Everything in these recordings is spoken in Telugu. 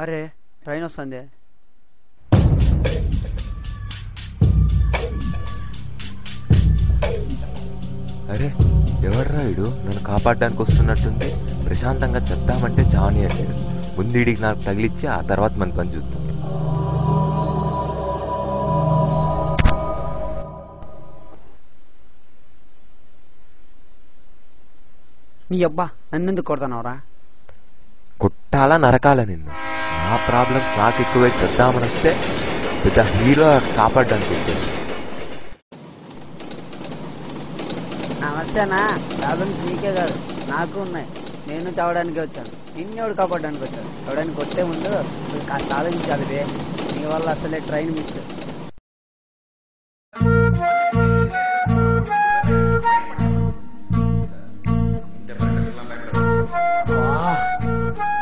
అరే ట్రైన్ వస్తుంది. అరే ఎవర్రా వీడు? నన్ను కాపాడడానికి వస్తున్నట్టుంది. ప్రశాంతంగా చెప్తామంటే చావని అన్నాడు. ముందు వీడికి నాకు తగిలిచ్చి ఆ తర్వాత మన పని చూద్దాం. నీ అబ్బా నన్నెందుకు కొడతానవరా? కొట్టాలా నరకాల నిన్ను? నా ప్రాబ్లమ్స్ నాకు ఎక్కువై చేద్దామని వస్తే పెద్ద హీరో కాపాడడానికి వచ్చేసి. నమస్తేనా? ప్రాబ్లమ్స్ నీకే కాదు నాకు ఉన్నాయి. నేను చావడానికి వచ్చాను, నిన్నెవడు కాపాడడానికి వచ్చాను. ఎవడానికి కొట్టే ముందు కాస్త ఆలోచించాలి బే. నీ వల్ల అసలే ట్రైన్ మిస్.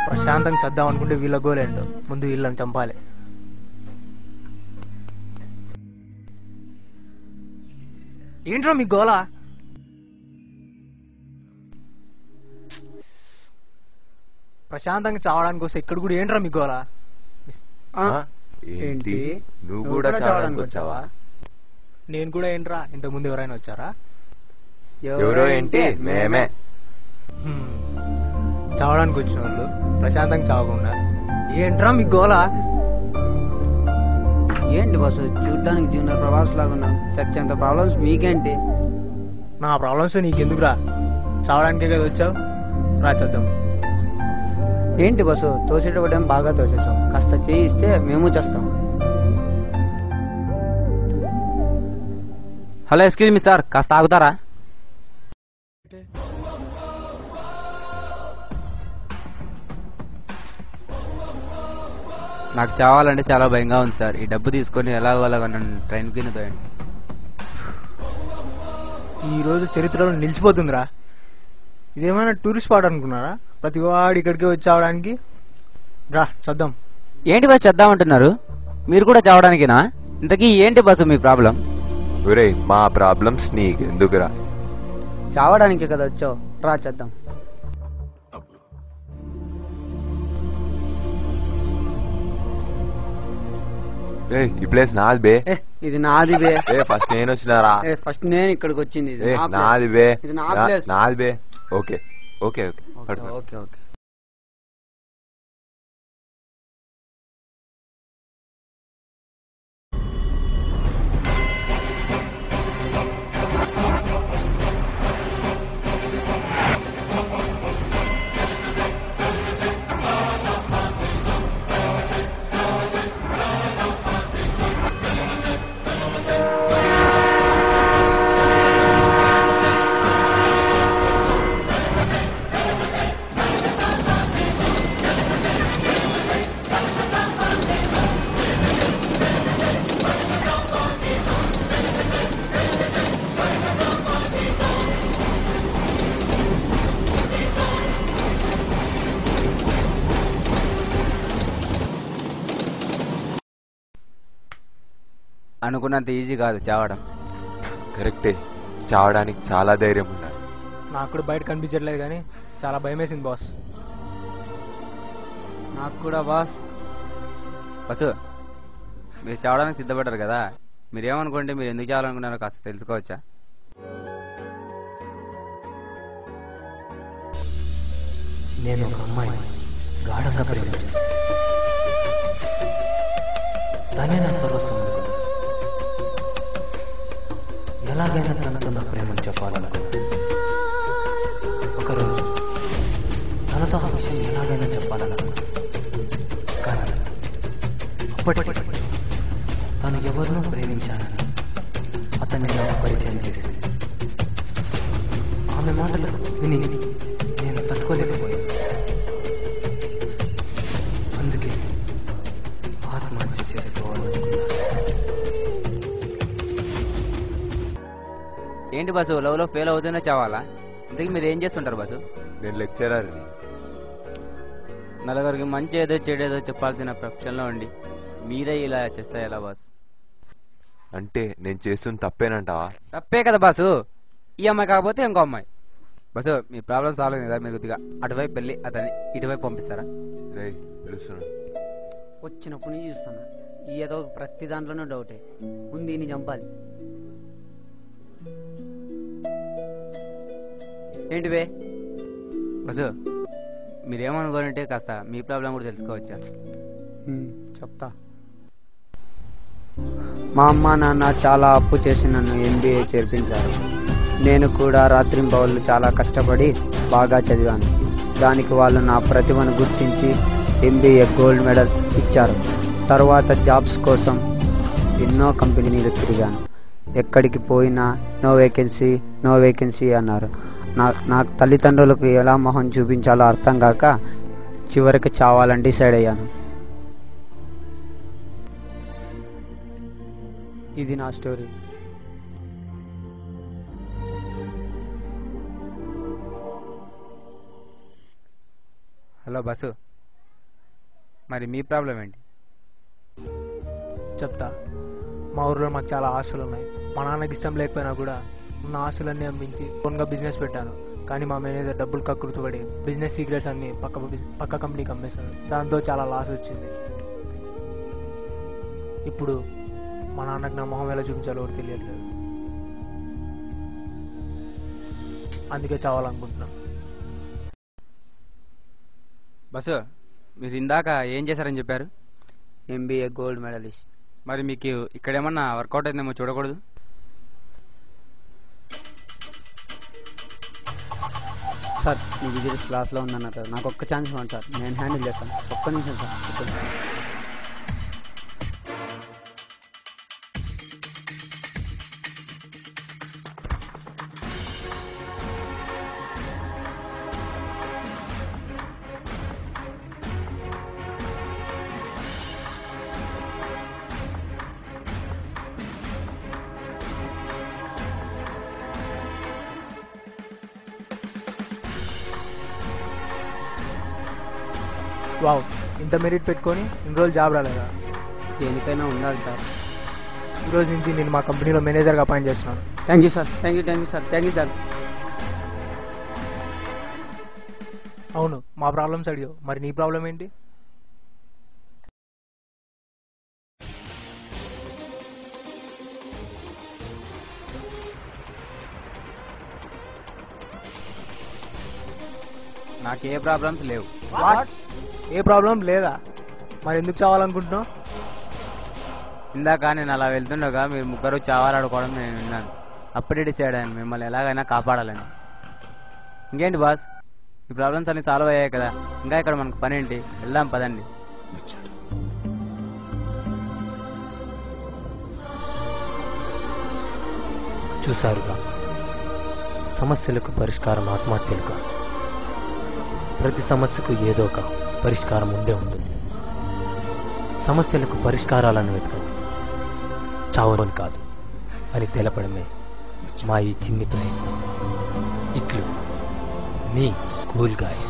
ప్రశాంతంగా చద్దాం అనుకుంటే వీళ్ళ గోలేండు. ముందు వీళ్ళని చంపాలి. ఏంట్రా మీ గోలా? ప్రశాంతంగా చావడానికి వస్తే ఇక్కడ కూడా ఏంట్రా మీ గోలా? ఏంటి నువ్వు కూడా చావడానికి వచ్చావా? నేను కూడా ఏంట్రా? ఇంతకు ముందు ఎవరైనా వచ్చారా? ఎవరో ఏంటి? మేమే. చావడానికి వచ్చిన వాళ్ళు ప్రశాంతంగా చావకుండా ఏంట్రా మీ గోలా? ఏంటి బస్సు చూడ్డానికి జూనియర్ ప్రభాస్ లాగా ఉన్నావు. చచ్చేంత ప్రాబ్లమ్స్ మీకేంటి? నా ప్రాబ్లమ్స్ నీకెందుకురా? చావడానికే కదా వచ్చావు. రా చేద్దాం. ఏంటి బస్సు తోసేటప్పుడు బాగా తోసేసావు. కాస్త చేయిస్తే మేము చేస్తాం. హలో ఎక్స్క్యూజ్ మీ సార్, కాస్త ఆగుతారా? నాకు చావాలంటే చాలా భయంగా ఉంది సార్. ఈ డబ్బు తీసుకొని ఎలాగోలాగా నన్ను ట్రైన్ కింద తోయండి. ఈ రోజు చరిత్రలో నిలిచిపోతుందిరా. ఇదేమైనా టూరిస్ట్ స్పాట్ అనుకున్నారా? ప్రతి వాడు ఇక్కడికి వచ్చి చావడానికి. రా చద్దాం. ఏంటి బస్సు చేద్దామంటున్నారు? మీరు కూడా చావడానికినా? ఇంతకీ ఏంటి బస్సు మీ ప్రాబ్లం? ఒరే మా ప్రాబ్లమ్స్ నీకెందుకురా? చావడానికి కదా వచ్చావు. రా చేద్దాం. ఈ ప్లేస్ నాది బే. ఇది నాది బే. ఫస్ట్ నేను వచ్చినారా? ఫస్ట్ నేను ఇక్కడికి వచ్చింది. నాది బే. ఇది నా ప్లేస్. నాది బే. Okay okay okay okay okay. అనుకున్నంత ఈజీ కాదు చావడం. కరెక్టే, చావడానికి చాలా ధైర్యం ఉండాలి. నాకు కూడా బయట కనిపించట్లేదు కానీ చాలా భయం వేసింది బాస్. నాకు కూడా బాస్. బస్సు మీరు చావడానికి సిద్ధపడ్డారు కదా, మీరేమనుకోండి, మీరు ఎందుకు చావాలనుకున్నారో కాస్త తెలుసుకోవచ్చా? నేను ఒక అమ్మాయి గాఢంగా ప్రేమించాను. తనే నా సర్వస్వం. ఎలాగైనా తనతో నా ప్రేమను చెప్పాలనుకున్నాను. ఒకరోజు తనతో ఆ విషయం ఎలాగైనా చెప్పాలనుకున్నాను. కానీ అప్పటికి తను ఎవరినో ప్రేమించానని అతన్ని నాకు పరిచయం చేసింది. ఆమె మాటలు విని నేను తట్టుకోలేకపోయాను. అందుకే ఆత్మహత్య చేసుకోవాలనుకున్నాను. ఏంటి బస్సు లవ్ లో ఫెయిల్ అవుతూనే చావాలా? ఇంతకీ మీరు ఏం చేస్తుంటారు బస్సు? నేను లెక్చరర్. నలుగురికి మంచి ఏదో చెడేదో చెప్పాల్సిన ప్రొఫెషన్లో ఉండి మీరే ఇలా చేస్తా ఎలా బాస్? అంటే నేను చేస్తున్న తప్పేనంటావా? తప్పే కదా బాసు. ఈ అమ్మాయి కాకపోతే ఇంకో అమ్మాయి. బస్సు మీ ప్రాబ్లం సాల్వ్ అయింది కదా, మీరు కొద్దిగా అటువైపు వెళ్ళి అతన్ని ఇటువైపు పంపిస్తారా? రేయ్ పిలుస్తున్నాను. వచ్చినప్పటి నుంచి చూస్తున్నా ఏదో ప్రతి దాంట్లోనూ డౌటే. ముందు ఈయన్ని చంపాలి. ఏంటి బే? బస్సు మీరేమనుకోనంటే కాస్త మీ ప్రాబ్లం కూడా తెలుసుకోవచ్చా? చెప్తా. మా అమ్మ నాన్న చాలా అప్పు చేసి నన్ను MBA చేర్పించారు. నేను కూడా రాత్రింబవళ్ళు చాలా కష్టపడి బాగా చదివాను. దానికి వాళ్ళు నా ప్రతిభను గుర్తించి MBA గోల్డ్ మెడల్ ఇచ్చారు. తర్వాత జాబ్స్ కోసం ఎన్నో కంపెనీలు తిరిగాను. ఎక్కడికి పోయినా నో వేకెన్సీ అన్నారు. నా తల్లిదండ్రులకు ఎలా మొహం చూపించాలో అర్థం కాక చివరికి చావాలని డిసైడ్ అయ్యాను. ఇది నా స్టోరీ. హలో బస్సు, మరి మీ ప్రాబ్లం ఏంటి? చెప్తా. మా ఊర్లో మాకు చాలా ఆస్తులు ఉన్నాయి. మా నాన్నకి ఇష్టం లేకపోయినా కూడా ఉన్న ఆస్తులన్నీ అమ్మించి కొన్గా బిజినెస్ పెట్టాను. కానీ మా మేనేజర్ డబ్బులు కక్కుర్తుపడి బిజినెస్ సీక్రెట్స్ అన్ని పక్క కంపెనీకి అమ్మేశాడు. దాంతో చాలా లాస్ వచ్చింది. ఇప్పుడు మా నాన్నకి నా మొహం ఎలా చూపించాలో కూడా తెలియట్లేదు. అందుకే చావాలనుకుంటున్నాను. బస్సు మీరు ఇందాక ఏం చేశారని చెప్పారు? MBA gold medalist. మరి మీకు ఇక్కడ ఏమన్నా వర్కౌట్ అయిందేమో చూడకూడదు? సార్ మీ బిజినెస్ లాస్లో ఉందన్నారు కదా, నాకు ఒక్క ఛాన్స్ ఇవ్వండి సార్, నేను హ్యాండిల్ చేస్తాను. ఒక్క నిమిషం సార్. వావ్, ఇంత మెరిట్ పెట్టుకొని ఇన్ని రోజులు జాబ్ రాలేదా? దేనికైనా ఉండాలి సార్. ఈరోజు నుంచి నేను మా కంపెనీలో మేనేజర్గా అపాయింట్ చేస్తున్నాను. Thank you sir. Thank you sir. అవును, మా ప్రాబ్లమ్స్ అడిగావు, మరి నీ ప్రాబ్లం ఏంటి? నాకు ఏ ప్రాబ్లమ్స్ లేవు. ఏ ప్రాబ్లం లేదా? మరి ఎందుకు చావాలనుకుంటున్నావు? ఇందాక నేను అలా వెళ్తుండగా మీరు ముగ్గురు చావాలనుకోవడం నేను విన్నాను. అప్పుడే డిసైడ్ అయ్యాను మిమ్మల్ని ఎలాగైనా కాపాడాలని. ఇంకేంటి బాస్, ఈ ప్రాబ్లమ్స్ అన్ని సాల్వ్ అయ్యాయి కదా, ఇంకా ఇక్కడ మనకు పని ఏంటి? వెళ్దాం పదండి. చూశారుగా, సమస్యలకు పరిష్కారం ఆత్మహత్యలు కాదు. ప్రతి సమస్యకు ఏదో ఒక పరిష్కారం ఉండే ఉంటుంది. సమస్యలకు పరిష్కారాలను వెతకండి, చావని కాదు అని తెలపడమే మా ఈ చిన్ని ప్రయత్నం. ఇట్లు మీ కూల్ గాయ్.